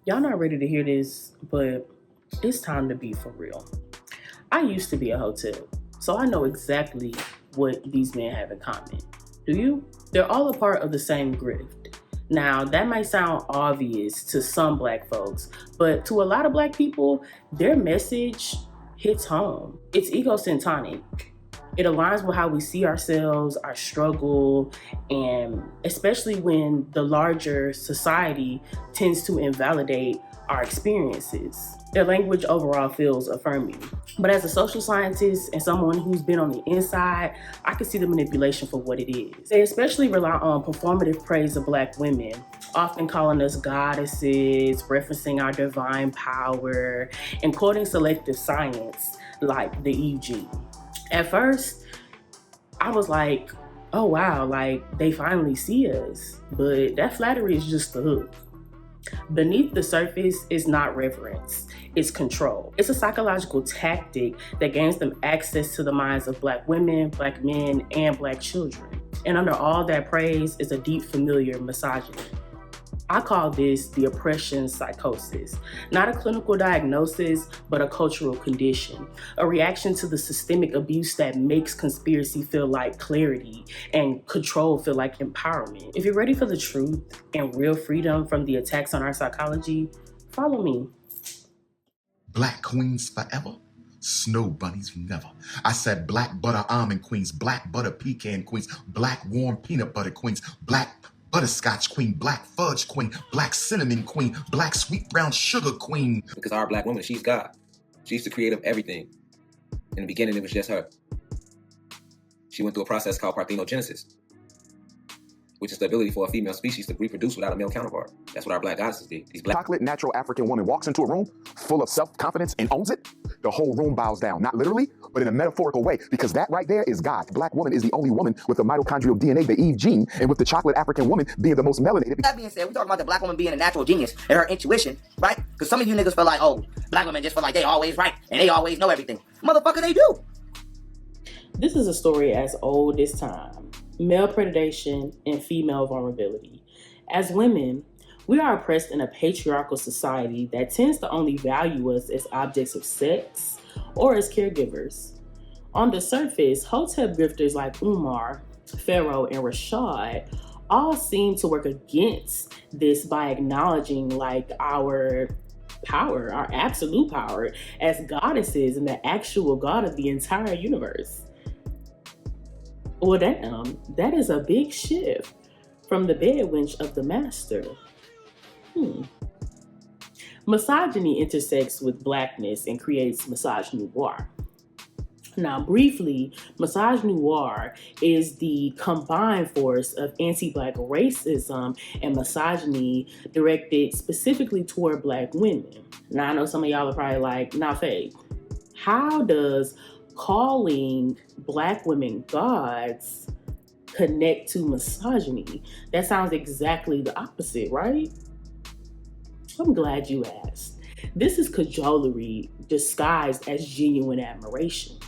Y'all not ready to hear this, but it's time to be for real. I used to be a hotel, so I know exactly what these men have in common. Do you? They're all a part of the same grift. Now, that might sound obvious to some black folks, but to a lot of black people, their message hits home. It's egocentric. It aligns with how we see ourselves, our struggle, and especially when the larger society tends to invalidate our experiences. Their language overall feels affirming. But as a social scientist and someone who's been on the inside, I can see the manipulation for what it is. They especially rely on performative praise of black women, often calling us goddesses, referencing our divine power, and quoting selective science like the EG. At first, I was like, oh wow, like they finally see us. But that flattery is just the hook. Beneath the surface is not reverence, it's control. It's a psychological tactic that gains them access to the minds of black women, black men, and black children. And under all that praise is a deep familiar misogyny. I call this the oppression psychosis, not a clinical diagnosis, but a cultural condition, a reaction to the systemic abuse that makes conspiracy feel like clarity and control feel like empowerment. If you're ready for the truth and real freedom from the attacks on our psychology, follow me. Black queens forever. Snow bunnies never. I said black butter almond queens, black butter pecan queens, black warm peanut butter queens, black butterscotch queen, black fudge queen, black cinnamon queen, black sweet brown sugar queen. Because our black woman, she's God. She's the creator of everything. In the beginning, it was just her. She went through a process called parthenogenesis, which is the ability for a female species to reproduce without a male counterpart. That's what our black goddesses did. These black chocolate, natural African woman walks into a room full of self-confidence and owns it, the whole room bows down. Not literally, but in a metaphorical way, because that right there is God. The black woman is the only woman with the mitochondrial DNA, the Eve gene, and with the chocolate African woman being the most melanated. That being said, we talking about the black woman being a natural genius and her intuition, right? Because some of you niggas feel like, oh, black women just feel like they always right and they always know everything. Motherfucker, they do. This is a story as old as time: male predation and female vulnerability. As women, we are oppressed in a patriarchal society that tends to only value us as objects of sex or as caregivers. On the surface, Hotep grifters like Umar, Pharaoh, and Rashad all seem to work against this by acknowledging like our power, our absolute power as goddesses and the actual God of the entire universe. Well, that is a big shift from the bed wench of the master. Misogyny intersects with blackness and creates misogynoir. Now, briefly, misogynoir is the combined force of anti-black racism and misogyny directed specifically toward black women. Now, I know some of y'all are probably like, nah, Faye, how does calling black women gods connect to misogyny? That sounds exactly the opposite, right? I'm glad you asked. This is cajolery disguised as genuine admiration.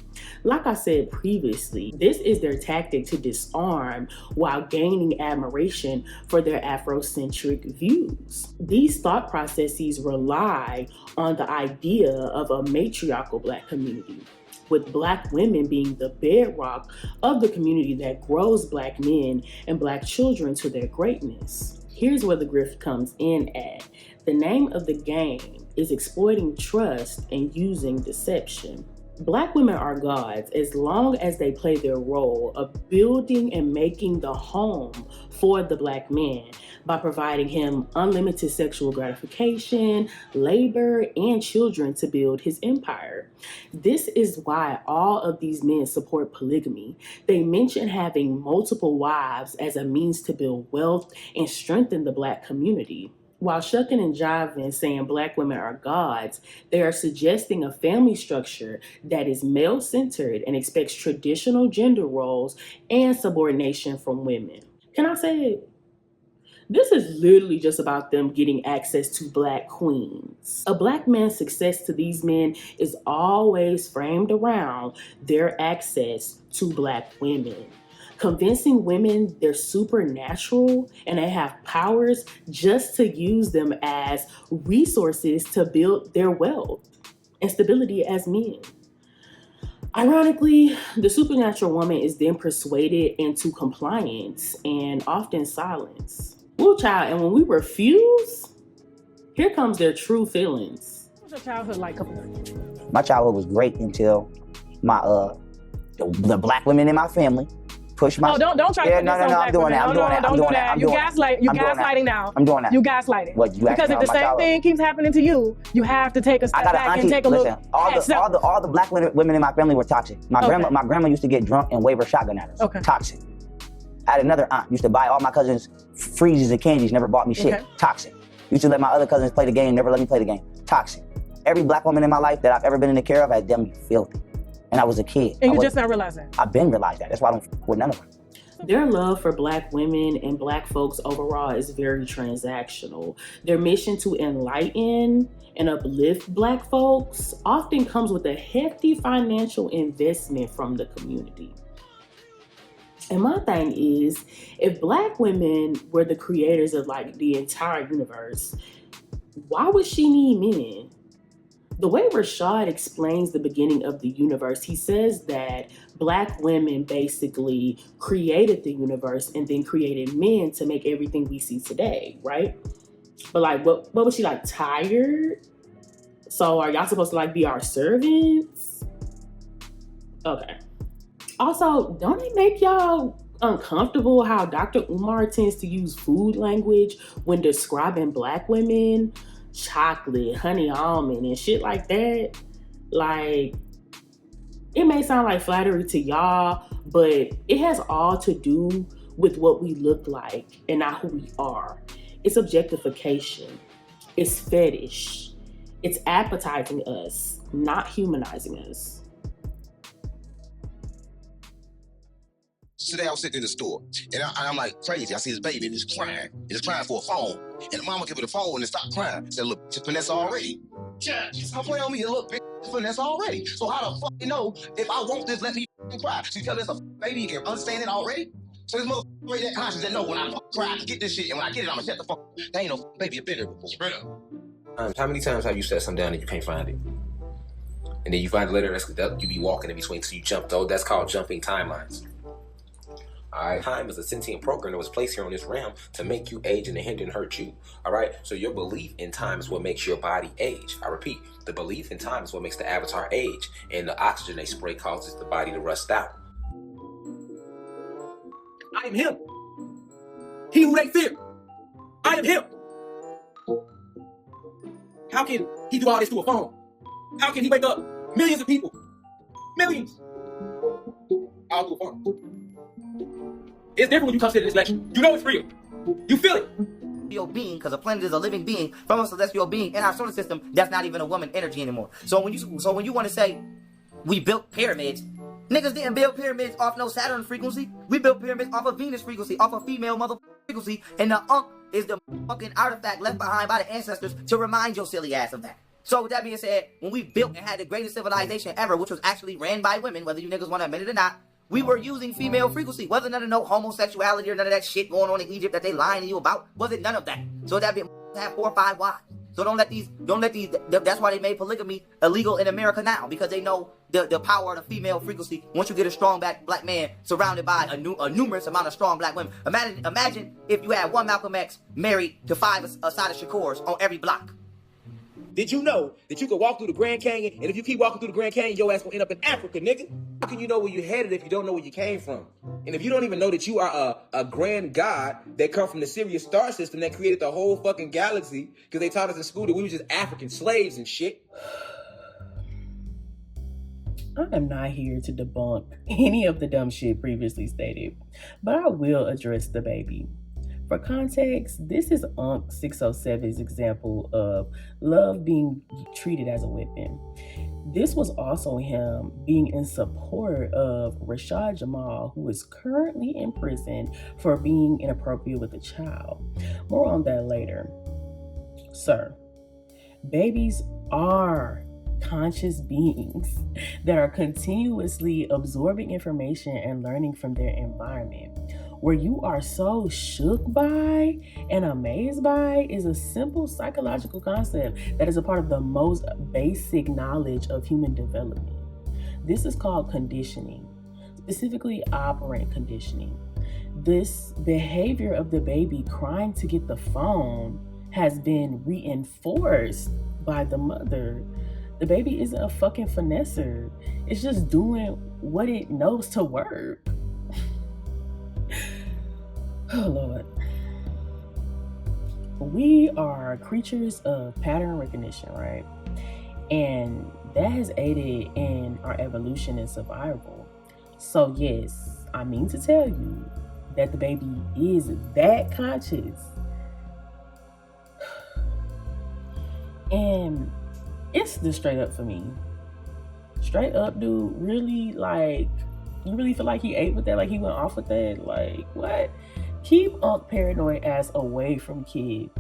Like I said previously, this is their tactic to disarm while gaining admiration for their Afrocentric views. These thought processes rely on the idea of a matriarchal black community, with black women being the bedrock of the community that grows black men and black children to their greatness. Here's where the grift comes in at. The name of the game is exploiting trust and using deception. Black women are gods as long as they play their role of building and making the home for the black man by providing him unlimited sexual gratification, labor, and children to build his empire. This is why all of these men support polygamy. They mention having multiple wives as a means to build wealth and strengthen the black community. While shucking and jiving saying black women are gods, they are suggesting a family structure that is male-centered and expects traditional gender roles and subordination from women. Can I say it? This is literally just about them getting access to black queens. A black man's success to these men is always framed around their access to black women. convincing women they're supernatural and they have powers just to use them as resources to build their wealth and stability as men. Ironically, the supernatural woman is then persuaded into compliance and often silence. Ooh, child, and when we refuse, here comes their true feelings. What was your childhood like? My childhood was great until my the black women in my family pushed my. Oh, don't try to put this on black women. Don't do that. You gaslighting now. I'm doing that. You gaslighting. What, you because if the same thing keeps happening to you, you have to take a step back and take a look. All the black women in my family were toxic. My grandma used to get drunk and wave her shotgun at us. Okay. Toxic. I had another aunt used to buy all my cousins freezes and candies, never bought me shit. Okay. Toxic. Used to let my other cousins play the game, never let me play the game. Toxic. Every black woman in my life that I've ever been in the care of had done me filthy. And I was a kid. And you just not realize that? I've been realized that. That's why I don't f with none of them. Their love for black women and black folks overall is very transactional. Their mission to enlighten and uplift black folks often comes with a hefty financial investment from the community. And my thing is, if black women were the creators of like the entire universe, why would she need men? The way Rashad explains the beginning of the universe, he says that black women basically created the universe and then created men to make everything we see today, right? But like, what was she like, tired? So are y'all supposed to like be our servants? Okay. Also, don't it make y'all uncomfortable how Dr. Umar tends to use food language when describing black women? Chocolate, honey almond, and shit like that. Like, it may sound like flattery to y'all, but it has all to do with what we look like and not who we are. It's objectification. It's fetish. It's appetizing us, not humanizing us. Today I was sitting in the store, and I'm like crazy. I see this baby, and it's crying. It's crying for a phone. And the mama give her the phone and stop crying. Said, look, it's Vanessa already. Yeah, I'm playing on me a little bit. Vanessa already. So how the fuck you know if I want this, let me cry? So you tell me it's a baby, you can understand it already? So this motherfucker right that conscious that know when I cry, I can get this shit, and when I get it, I'm gonna shut the fuck up. There ain't no baby, a bigger before. Spread up. How many times have you set something down and you can't find it? And then you find it later, you be walking in between, so you jump, though. That's called jumping timelines. Alright, time is a sentient program that was placed here on this realm to make you age and to hinder and hurt you. Alright, so your belief in time is what makes your body age. I repeat, the belief in time is what makes the avatar age, and the oxygen they spray causes the body to rust out. I am him. He who they fear. I am him. How can he do all this to a phone? How can he wake up millions of people? Millions. All to a phone. It's different when you consider this lecture. You know it's real. You feel it. Being, because a planet is a living being from a celestial being in our solar system. That's not even a woman energy anymore. So when you want to say we built pyramids, niggas didn't build pyramids off no Saturn frequency. We built pyramids off of Venus frequency, off of female mother frequency, and the Ankh is the fucking artifact left behind by the ancestors to remind your silly ass of that. So with that being said, when we built and had the greatest civilization ever, which was actually ran by women, whether you niggas want to admit it or not, we were using female frequency. Wasn't none of no homosexuality or none of that shit going on in Egypt that they lying to you about. Wasn't none of that. So that being have 4 or 5 wives. So don't let these, that's why they made polygamy illegal in America now, because they know the power of the female frequency. Once you get a strong black man surrounded by a numerous amount of strong black women. Imagine if you had one Malcolm X married to 5 Assata Shakurs on every block. Did you know that you could walk through the Grand Canyon, and if you keep walking through the Grand Canyon, your ass gonna end up in Africa, nigga? How can you know where you're headed if you don't know where you came from? And if you don't even know that you are a grand god that come from the Sirius star system that created the whole fucking galaxy, because they taught us in school that we were just African slaves and shit. I am not here to debunk any of the dumb shit previously stated, but I will address the baby. For context, this is Unc 607's example of love being treated as a weapon. This was also him being in support of Rashad Jamal, who is currently in prison for being inappropriate with a child. More on that later. Sir, babies are conscious beings that are continuously absorbing information and learning from their environment. Where you are so shook by and amazed by is a simple psychological concept that is a part of the most basic knowledge of human development. This is called conditioning, specifically operant conditioning. This behavior of the baby crying to get the phone has been reinforced by the mother. The baby isn't a fucking finesser. It's just doing what it knows to work. Oh, Lord. We are creatures of pattern recognition, right? And that has aided in our evolution and survival. So, yes, I mean to tell you that the baby is that conscious. And it's the straight up for me. Straight up, dude, really, like, you really feel like he ate with that? Like, he went off with that? Like, what? Keep Unc paranoid ass away from kids.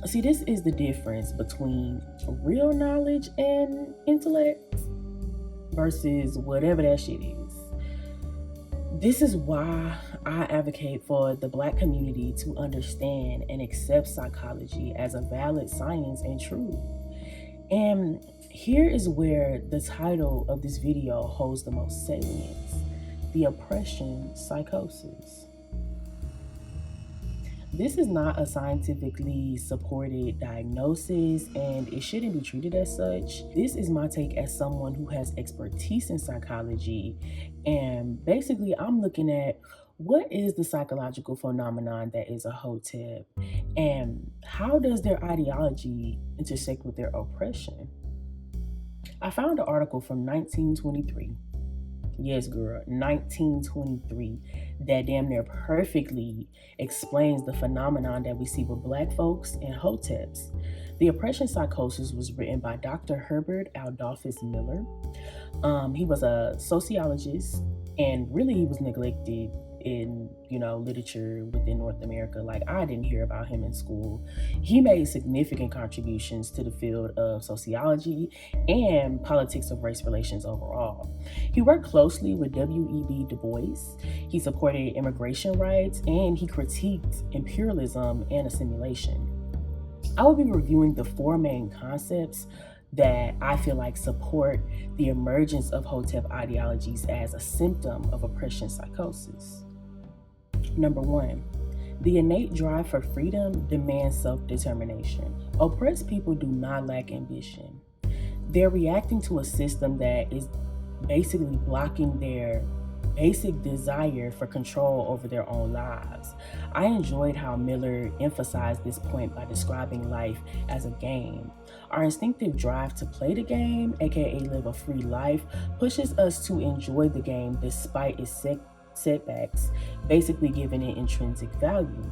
See, this is the difference between real knowledge and intellect versus whatever that shit is. This is why I advocate for the Black community to understand and accept psychology as a valid science and truth. And here is where the title of this video holds the most salience: the oppression psychosis. This is not a scientifically supported diagnosis, and it shouldn't be treated as such. This is my take as someone who has expertise in psychology, and basically I'm looking at what is the psychological phenomenon that is a hotep, and how does their ideology intersect with their oppression. I found an article from 1923. Yes, girl, 1923, that damn near perfectly explains the phenomenon that we see with Black folks and hoteps. The oppression psychosis was written by Dr. Herbert Adolphus Miller. He was a sociologist, and really he was neglected in, literature within North America. Like, I didn't hear about him in school. He made significant contributions to the field of sociology and politics of race relations overall. He worked closely with W.E.B. Du Bois. He supported immigration rights, and he critiqued imperialism and assimilation. I will be reviewing the four main concepts that I feel like support the emergence of hotep ideologies as a symptom of oppression psychosis. Number 1, the innate drive for freedom demands self-determination. Oppressed people do not lack ambition. They're reacting to a system that is basically blocking their basic desire for control over their own lives. I enjoyed how Miller emphasized this point by describing life as a game. Our instinctive drive to play the game, aka live a free life, pushes us to enjoy the game despite its setbacks, basically giving it intrinsic value.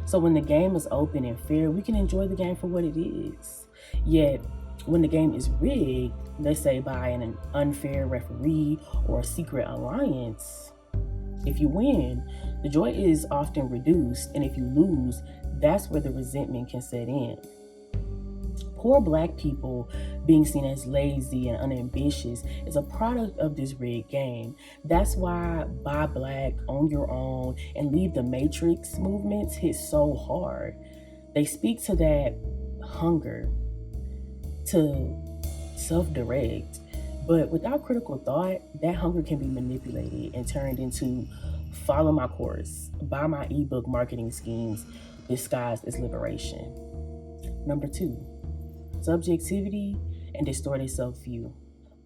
So when the game is open and fair, we can enjoy the game for what it is. Yet, when the game is rigged, let's say by an unfair referee or a secret alliance, if you win, the joy is often reduced, and if you lose, that's where the resentment can set in. Poor Black people being seen as lazy and unambitious is a product of this rigged game. That's why Buy Black, Own Your Own, and Leave the Matrix movements hit so hard. They speak to that hunger to self-direct, but without critical thought, that hunger can be manipulated and turned into follow my course, buy my ebook marketing schemes disguised as liberation. Number 2, subjectivity and distorted self-view.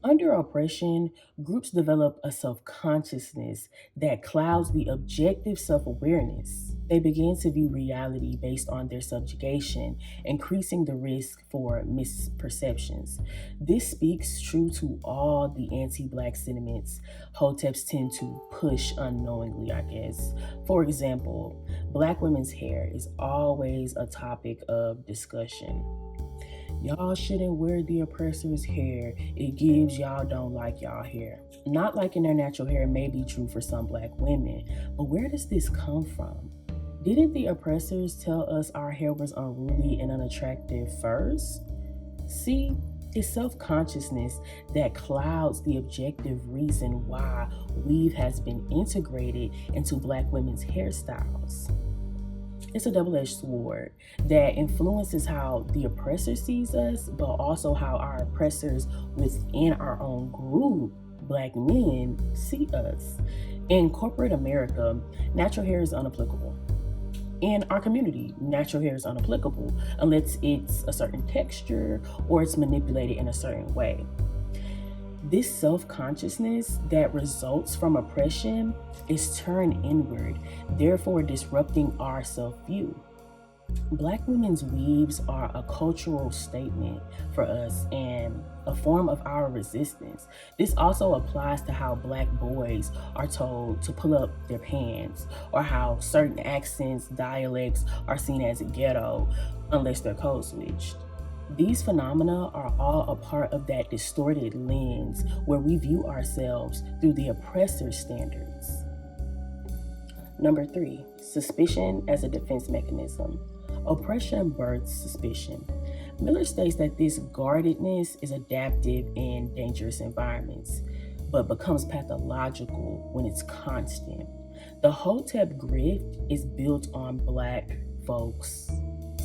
Under oppression, groups develop a self-consciousness that clouds the objective self-awareness. They begin to view reality based on their subjugation, increasing the risk for misperceptions. This speaks true to all the anti-Black sentiments hoteps tend to push unknowingly, I guess. For example, Black women's hair is always a topic of discussion. Y'all shouldn't wear the oppressor's hair. It gives y'all don't like y'all hair. Not liking their natural hair may be true for some Black women, but where does this come from? Didn't the oppressors tell us our hair was unruly and unattractive first? See, it's self-consciousness that clouds the objective reason why weave has been integrated into Black women's hairstyles. It's a double-edged sword that influences how the oppressor sees us, but also how our oppressors within our own group, Black men, see us. In corporate America, natural hair is unapplicable. In our community, natural hair is unapplicable unless it's a certain texture or it's manipulated in a certain way. This self-consciousness that results from oppression is turned inward, therefore disrupting our self-view. Black women's weaves are a cultural statement for us and a form of our resistance. This also applies to how Black boys are told to pull up their pants, or how certain accents, dialects are seen as ghetto unless they're code switched. These phenomena are all a part of that distorted lens where we view ourselves through the oppressor's standards. Number 3, suspicion as a defense mechanism. Oppression births suspicion. Miller states that this guardedness is adaptive in dangerous environments, but becomes pathological when it's constant. The Hotep grift is built on Black folks'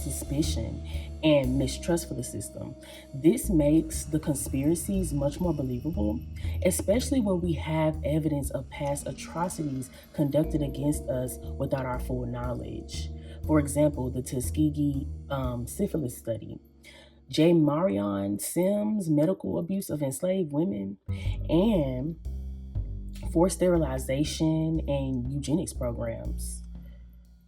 suspicion and mistrust for the system. This makes the conspiracies much more believable, especially when we have evidence of past atrocities conducted against us without our full knowledge. For example, the Tuskegee syphilis study, J. Marion Sims' medical abuse of enslaved women, and forced sterilization and eugenics programs.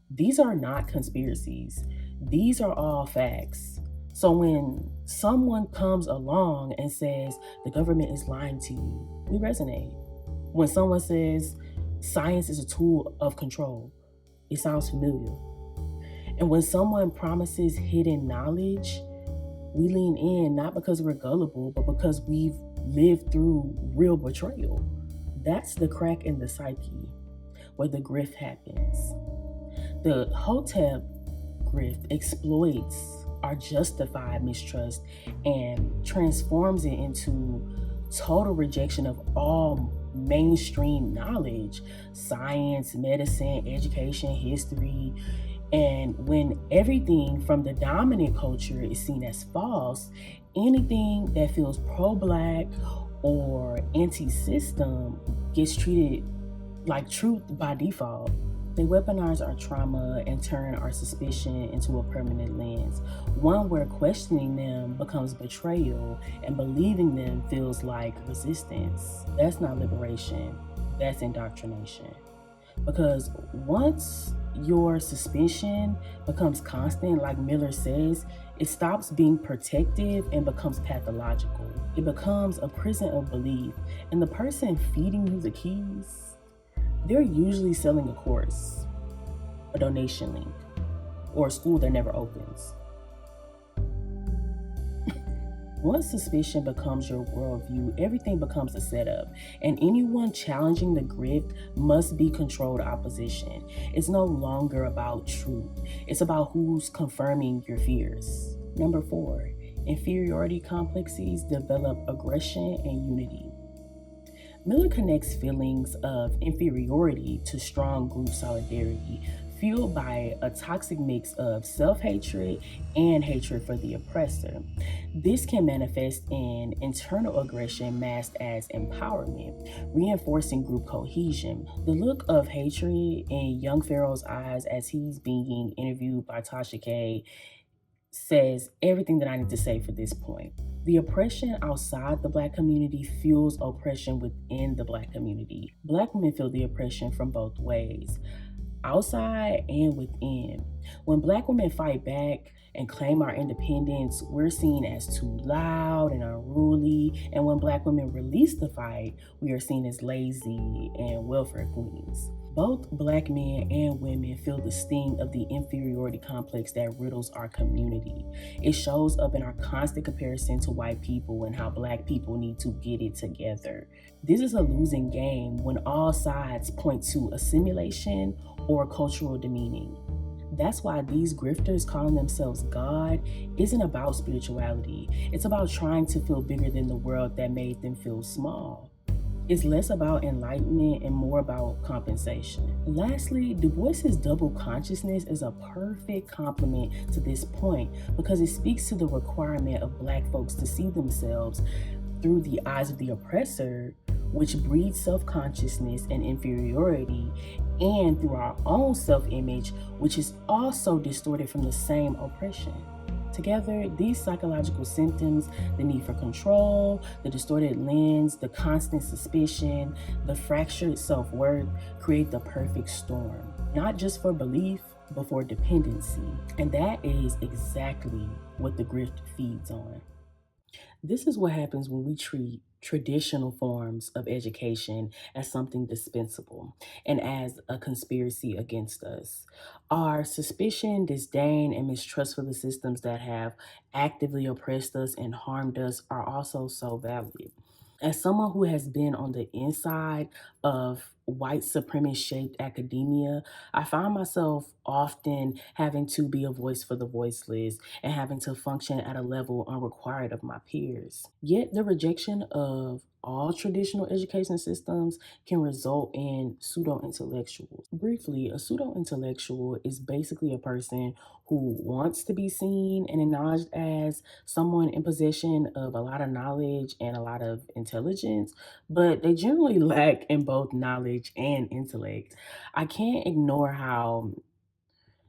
These are not conspiracies. These are all facts. So when someone comes along and says the government is lying to you, we resonate. When someone says science is a tool of control, it sounds familiar. And when someone promises hidden knowledge, we lean in, not because we're gullible, but because we've lived through real betrayal. That's the crack in the psyche where the grift happens. The Hotep grift exploits our justified mistrust and transforms it into total rejection of all mainstream knowledge, science, medicine, education, history. And when everything from the dominant culture is seen as false, anything that feels pro-Black or anti-system gets treated like truth by default. They weaponize our trauma and turn our suspicion into a permanent lens, one where questioning them becomes betrayal and believing them feels like resistance. That's not liberation, that's indoctrination. Because once your suspicion becomes constant, like Miller says, it stops being protective and becomes pathological. It becomes a prison of belief, and the person feeding you the keys, they're usually selling a course, a donation link, or a school that never opens. Once suspicion becomes your worldview, everything becomes a setup, and anyone challenging the grift must be controlled opposition. It's no longer about truth. It's about who's confirming your fears. Number 4, inferiority complexes develop aggression and unity. Miller connects feelings of inferiority to strong group solidarity, fueled by a toxic mix of self-hatred and hatred for the oppressor. This can manifest in internal aggression masked as empowerment, reinforcing group cohesion. The look of hatred in young Pharaoh's eyes as he's being interviewed by Tasha K says everything that I need to say for this point. The oppression outside the Black community fuels oppression within the Black community. Black women feel the oppression from both ways, outside and within. When Black women fight back and claim our independence, we're seen as too loud and unruly. And when Black women release the fight, we are seen as lazy and welfare queens. Both Black men and women feel the sting of the inferiority complex that riddles our community. It shows up in our constant comparison to white people and how Black people need to get it together. This is a losing game when all sides point to assimilation or cultural demeaning. That's why these grifters calling themselves God isn't about spirituality. It's about trying to feel bigger than the world that made them feel small. It's less about enlightenment and more about compensation. Lastly, Du Bois's double consciousness is a perfect complement to this point because it speaks to the requirement of Black folks to see themselves through the eyes of the oppressor, which breeds self-consciousness and inferiority, and through our own self-image, which is also distorted from the same oppression. Together, these psychological symptoms, the need for control, the distorted lens, the constant suspicion, the fractured self-worth, create the perfect storm, not just for belief, but for dependency. And that is exactly what the grift feeds on. This is what happens when we treat traditional forms of education as something dispensable and as a conspiracy against us. Our suspicion, disdain, and mistrust for the systems that have actively oppressed us and harmed us are also so valid. As someone who has been on the inside of white supremacist shaped academia, I find myself often having to be a voice for the voiceless and having to function at a level unrequired of my peers. Yet the rejection of all traditional education systems can result in pseudo intellectuals. Briefly, a pseudo intellectual is basically a person who wants to be seen and acknowledged as someone in possession of a lot of knowledge and a lot of intelligence, but they generally lack in both knowledge and intellect. I can't ignore how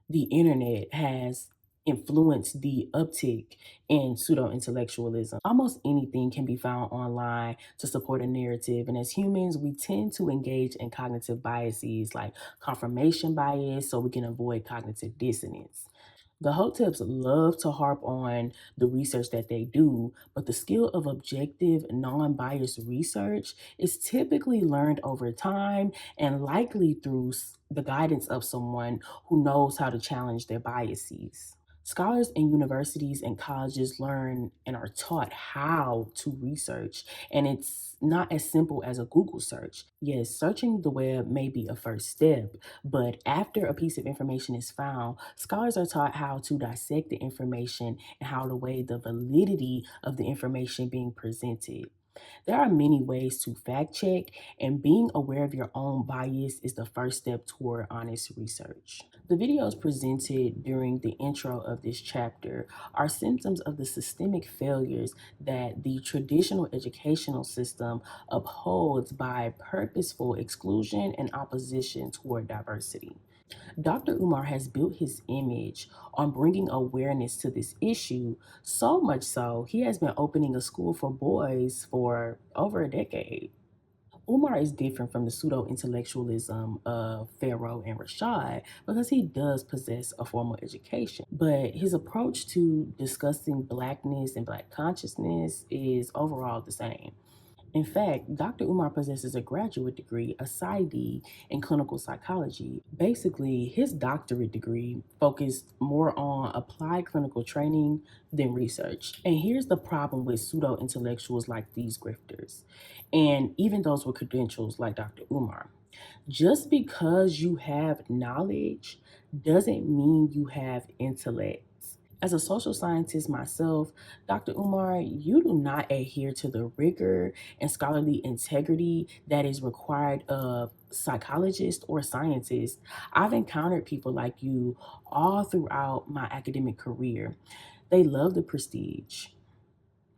the internet has influenced the uptick in pseudo intellectualism. Almost anything can be found online to support a narrative, and as humans, we tend to engage in cognitive biases like confirmation bias so we can avoid cognitive dissonance. The Hoteps love to harp on the research that they do, but the skill of objective, non biased research is typically learned over time and likely through the guidance of someone who knows how to challenge their biases. Scholars in universities and colleges learn and are taught how to research, and it's not as simple as a Google search. Yes, searching the web may be a first step, but after a piece of information is found, scholars are taught how to dissect the information and how to weigh the validity of the information being presented. There are many ways to fact check, and being aware of your own bias is the first step toward honest research. The videos presented during the intro of this chapter are symptoms of the systemic failures that the traditional educational system upholds by purposeful exclusion and opposition toward diversity. Dr. Umar has built his image on bringing awareness to this issue, so much so he has been opening a school for boys for over a decade. Umar is different from the pseudo intellectualism of Pharaoh and Rashad because he does possess a formal education. But his approach to discussing Blackness and Black consciousness is overall the same. In fact, Dr. Umar possesses a graduate degree, a PsyD, in clinical psychology. Basically, his doctorate degree focused more on applied clinical training than research. And here's the problem with pseudo intellectuals like these grifters, and even those with credentials like Dr. Umar. Just because you have knowledge doesn't mean you have intellect. As a social scientist myself, Dr. Umar, you do not adhere to the rigor and scholarly integrity that is required of psychologists or scientists. I've encountered people like you all throughout my academic career. They love the prestige,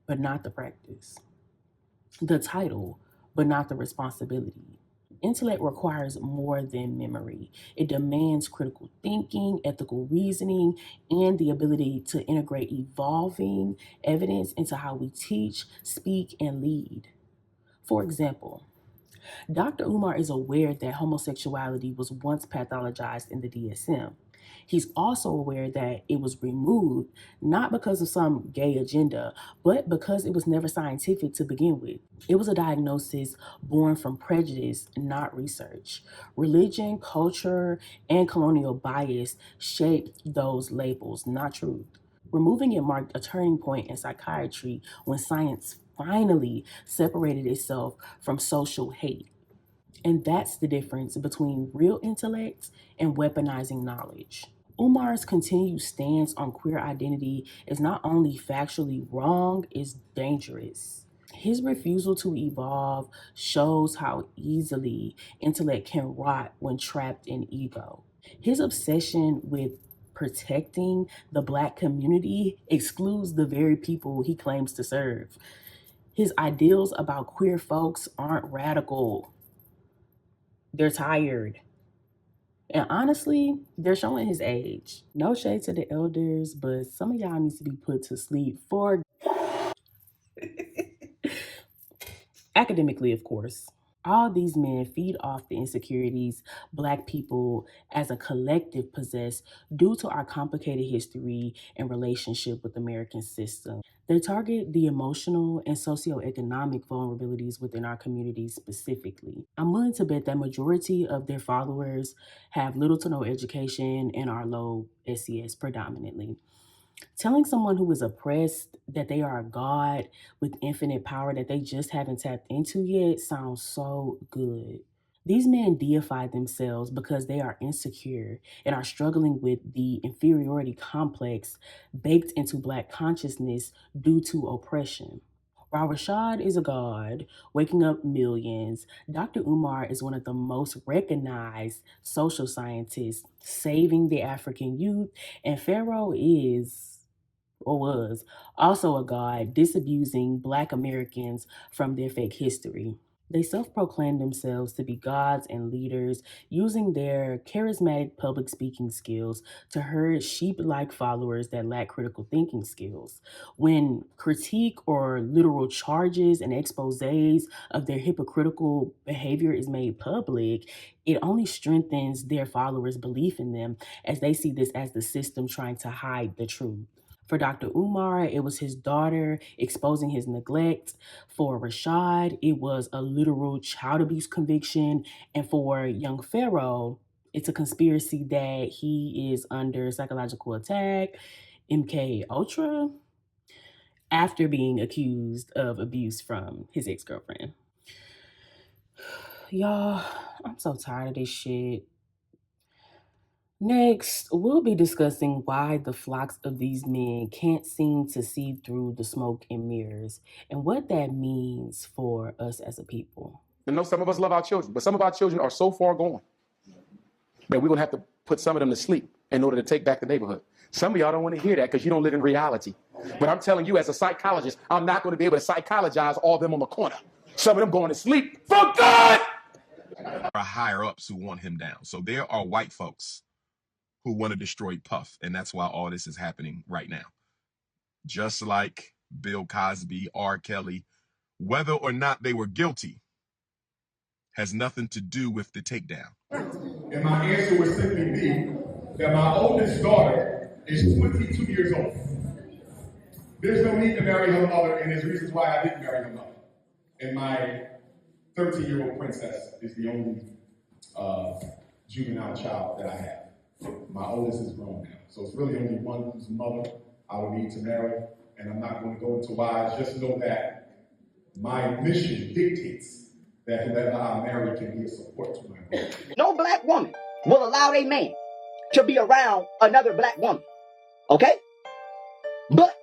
but not the practice, the title, but not the responsibility. Intellect requires more than memory. It demands critical thinking, ethical reasoning, and the ability to integrate evolving evidence into how we teach, speak, and lead. For example, Dr. Umar is aware that homosexuality was once pathologized in the DSM. He's also aware that it was removed not because of some gay agenda, but because it was never scientific to begin with. It was a diagnosis born from prejudice, not research. Religion, culture, and colonial bias shaped those labels, not truth. Removing it marked a turning point in psychiatry when science finally separated itself from social hate. And that's the difference between real intellect and weaponizing knowledge. Umar's continued stance on queer identity is not only factually wrong, it's dangerous. His refusal to evolve shows how easily intellect can rot when trapped in ego. His obsession with protecting the Black community excludes the very people he claims to serve. His ideals about queer folks aren't radical, they're tired. And honestly, they're showing his age. No shade to the elders, but some of y'all needs to be put to sleep for academically, of course. All these men feed off the insecurities Black people as a collective possess due to our complicated history and relationship with the American system. They target the emotional and socioeconomic vulnerabilities within our communities specifically. I'm willing to bet that majority of their followers have little to no education and are low SES predominantly. Telling someone who is oppressed that they are a god with infinite power that they just haven't tapped into yet sounds so good. These men deify themselves because they are insecure and are struggling with the inferiority complex baked into Black consciousness due to oppression. While Rashad is a god, waking up millions, Dr. Umar is one of the most recognized social scientists, saving the African youth, and Pharaoh is, or was, also a god disabusing Black Americans from their fake history. They self proclaim themselves to be gods and leaders, using their charismatic public speaking skills to herd sheep like followers that lack critical thinking skills. When critique or literal charges and exposes of their hypocritical behavior is made public, it only strengthens their followers' belief in them as they see this as the system trying to hide the truth. For Dr. Umar, it was his daughter exposing his neglect. For Rashad, it was a literal child abuse conviction. And for young Pharaoh, it's a conspiracy that he is under psychological attack, MK Ultra, after being accused of abuse from his ex-girlfriend. Y'all, I'm so tired of this shit. Next, we'll be discussing why the flocks of these men can't seem to see through the smoke and mirrors and what that means for us as a people. I know some of us love our children, but some of our children are so far gone that we're going to have to put some of them to sleep in order to take back the neighborhood. Some of y'all don't want to hear that because you don't live in reality. But I'm telling you, as a psychologist, I'm not going to be able to psychologize all of them on the corner. Some of them going to sleep for good. Are higher ups who want him down. So there are white folks who want to destroy Puff, and that's why all this is happening right now. Just like Bill Cosby, R. Kelly, whether or not they were guilty has nothing to do with the takedown. And my answer would simply be that my oldest daughter is 22 years old. There's no need to marry her mother, and there's reasons why I didn't marry her mother. And my 13-year-old princess is the only juvenile child that I have. My oldest is grown now. So it's really only one whose mother I would need to marry, and I'm not going to go into why. Just know that my mission dictates that whoever I marry can be a support to my goal. No Black woman will allow a man to be around another Black woman. Okay? But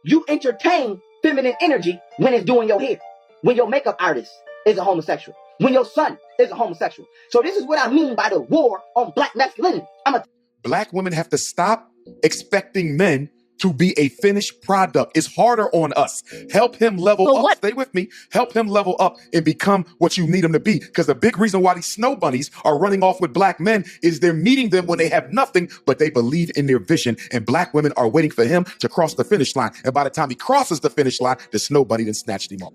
you entertain feminine energy when it's doing your hair. When your makeup artist is a homosexual. When your son is a homosexual. So this is what I mean by the war on Black masculinity. Black women have to stop expecting men to be a finished product. It's harder on us. Help him level up. Stay with me. Help him level up and become what you need him to be. Because the big reason why these snow bunnies are running off with Black men is they're meeting them when they have nothing, but they believe in their vision. And Black women are waiting for him to cross the finish line. And by the time he crosses the finish line, the snow bunny then snatched him off.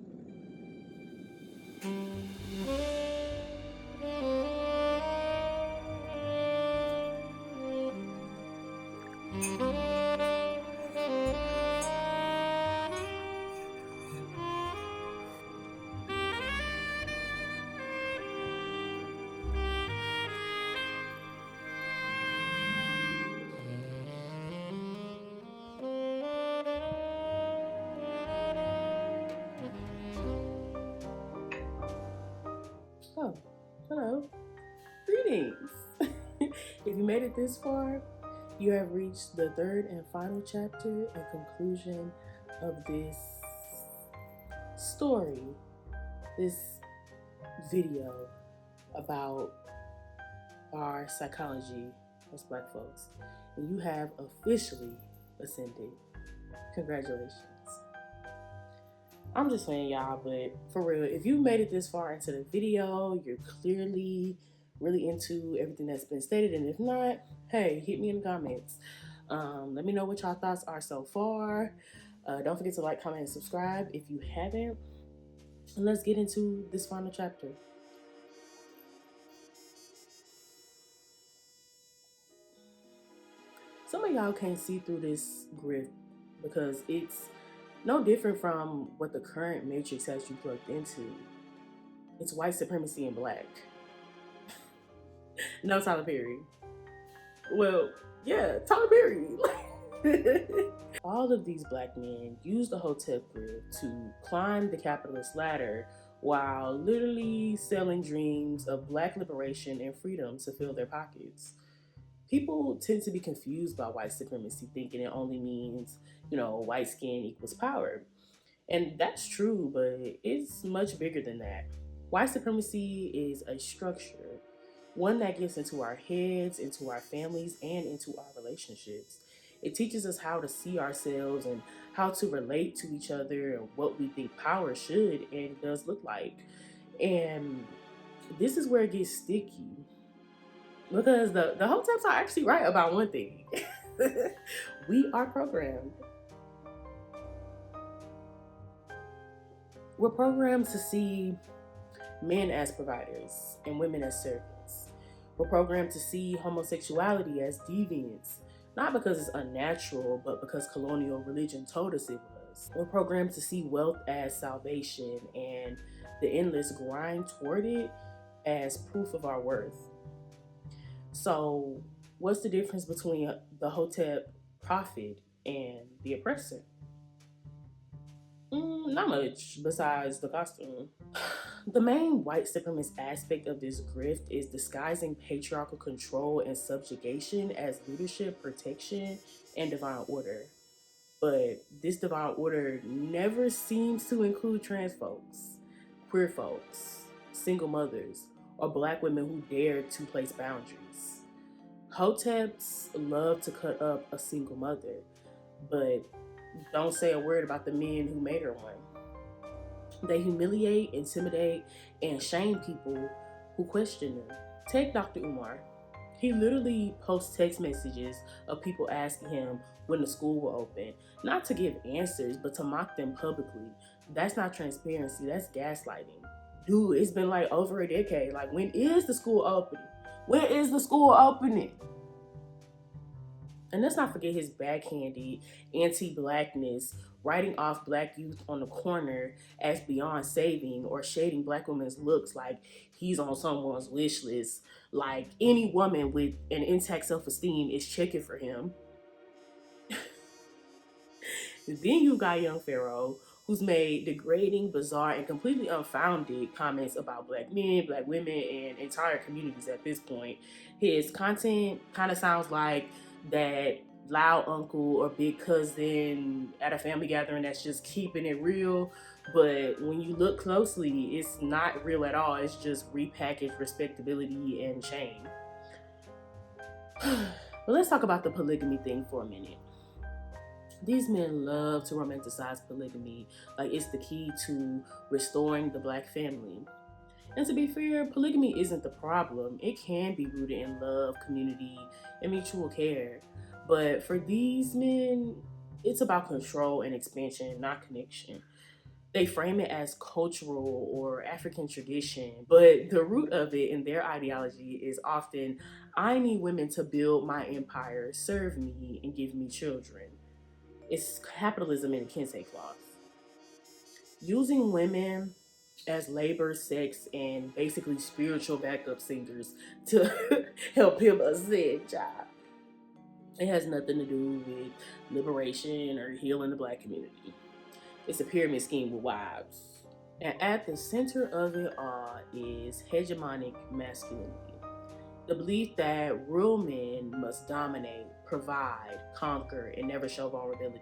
Oh, hello. Greetings. If you made it this far, You have reached the third and final chapter and conclusion of this story, this video about our psychology as Black folks. And you have officially ascended. Congratulations. I'm just saying, y'all, but for real, if you made it this far into the video, you're clearly really into everything that's been stated. And if not, hey, hit me in the comments. Let me know what y'all thoughts are so far. Don't forget to like, comment, and subscribe if you haven't. And let's get into this final chapter. Some of y'all can't see through this grift because it's no different from what the current matrix has you plugged into. It's white supremacy and black. No Tyler Perry. Well, yeah, Tyler Perry. All of these Black men use the Hotep grift to climb the capitalist ladder while literally selling dreams of Black liberation and freedom to fill their pockets. People tend to be confused by white supremacy, thinking it only means, white skin equals power. And that's true, but it's much bigger than that. White supremacy is a structure, one that gets into our heads, into our families, and into our relationships. It teaches us how to see ourselves and how to relate to each other and what we think power should and does look like. And this is where it gets sticky. Because the Hoteps are actually right about one thing. We are programmed. We're programmed to see men as providers and women as servants. We're programmed to see homosexuality as deviance, not because it's unnatural, but because colonial religion told us it was. We're programmed to see wealth as salvation and the endless grind toward it as proof of our worth. So, what's the difference between the Hotep prophet and the oppressor? Not much, besides the costume. The main white supremacist aspect of this grift is disguising patriarchal control and subjugation as leadership, protection, and divine order. But this divine order never seems to include trans folks, queer folks, single mothers, or Black women who dare to place boundaries. Hoteps love to cut up a single mother, but don't say a word about the men who made her one. They humiliate, intimidate, and shame people who question them. Take Dr. Umar. He literally posts text messages of people asking him when the school will open, not to give answers, but to mock them publicly. That's not transparency, that's gaslighting. Dude, it's been like over a decade. Like, when is the school opening? When is the school opening? And let's not forget his backhanded anti-Blackness, writing off Black youth on the corner as beyond saving or shading Black women's looks like he's on someone's wish list. Like any woman with an intact self-esteem is checking for him. Then you got young Pharaoh, who's made degrading, bizarre, and completely unfounded comments about Black men, Black women, and entire communities at this point. His content kind of sounds like that loud uncle or big cousin at a family gathering that's just keeping it real. But when you look closely, it's not real at all. It's just repackaged respectability and shame. But let's talk about the polygamy thing for a minute. These men love to romanticize polygamy like it's the key to restoring the Black family. And to be fair, polygamy isn't the problem. It can be rooted in love, community, and mutual care. But for these men, it's about control and expansion, not connection. They frame it as cultural or African tradition, but the root of it in their ideology is often, I need women to build my empire, serve me, and give me children. It's capitalism in a kente cloth. Using women as labor, sex, and basically spiritual backup singers to help him ascend, job. It has nothing to do with liberation or healing the Black community. It's a pyramid scheme with wives. And at the center of it all is hegemonic masculinity. The belief that real men must dominate, provide, conquer, and never show vulnerability.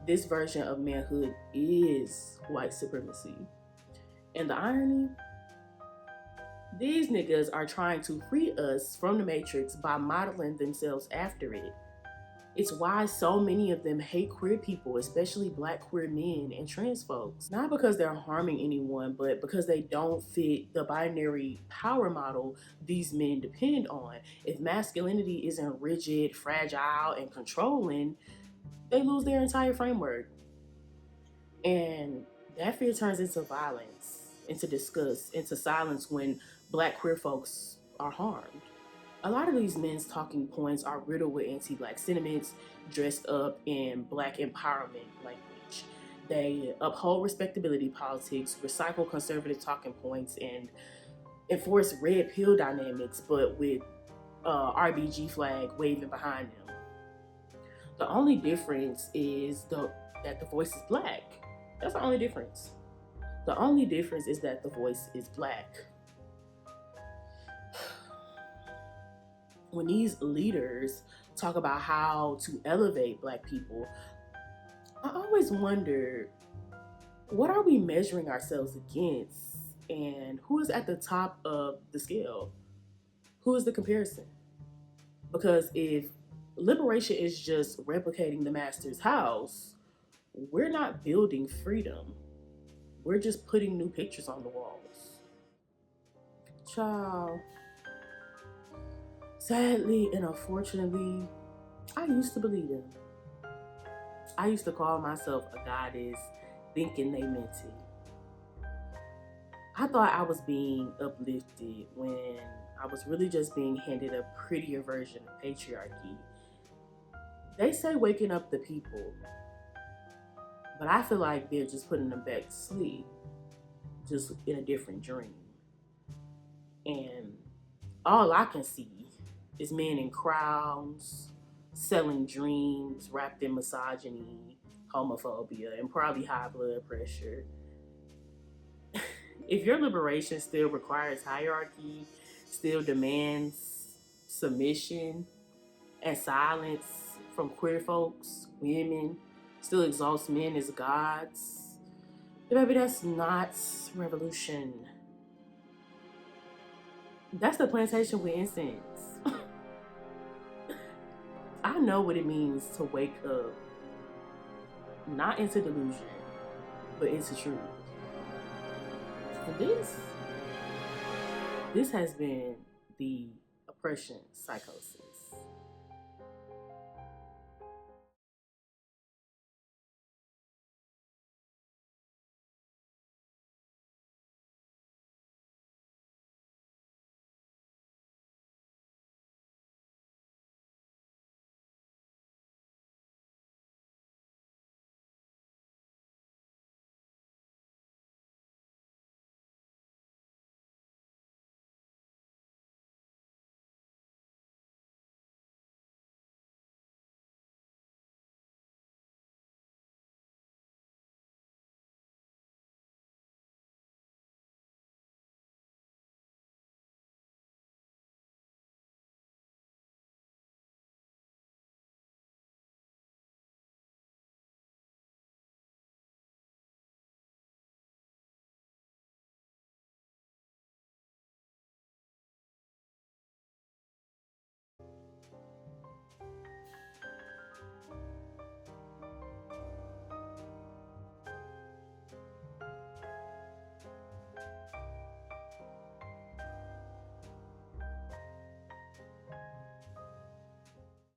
This version of manhood is white supremacy. And the irony, these niggas are trying to free us from the matrix by modeling themselves after it. It's why so many of them hate queer people, especially black queer men and trans folks. Not because they're harming anyone, but because they don't fit the binary power model these men depend on. If masculinity isn't rigid, fragile, and controlling, they lose their entire framework. And that fear turns into violence, into disgust, into silence when black queer folks are harmed. A lot of these men's talking points are riddled with anti-black sentiments dressed up in black empowerment language. They uphold respectability politics, recycle conservative talking points, and enforce red pill dynamics, but with RBG flag waving behind them. The only difference is that the voice is black. That's the only difference. The only difference is that the voice is black. When these leaders talk about how to elevate black people, I always wonder, what are we measuring ourselves against? And who is at the top of the scale? Who is the comparison? Because if liberation is just replicating the master's house, we're not building freedom. We're just putting new pictures on the walls. Child. Sadly and unfortunately, I used to believe them. I used to call myself a goddess, thinking they meant it. I thought I was being uplifted when I was really just being handed a prettier version of patriarchy. They say waking up the people, but I feel like they're just putting them back to sleep, just in a different dream. And all I can see is men in crowns, selling dreams wrapped in misogyny, homophobia, and probably high blood pressure. If your liberation still requires hierarchy, still demands submission and silence from queer folks, women, still exalts men as gods, then maybe that's not revolution. That's the plantation with incense. I know what it means to wake up, not into delusion, but into truth. And this has been the oppression psychosis.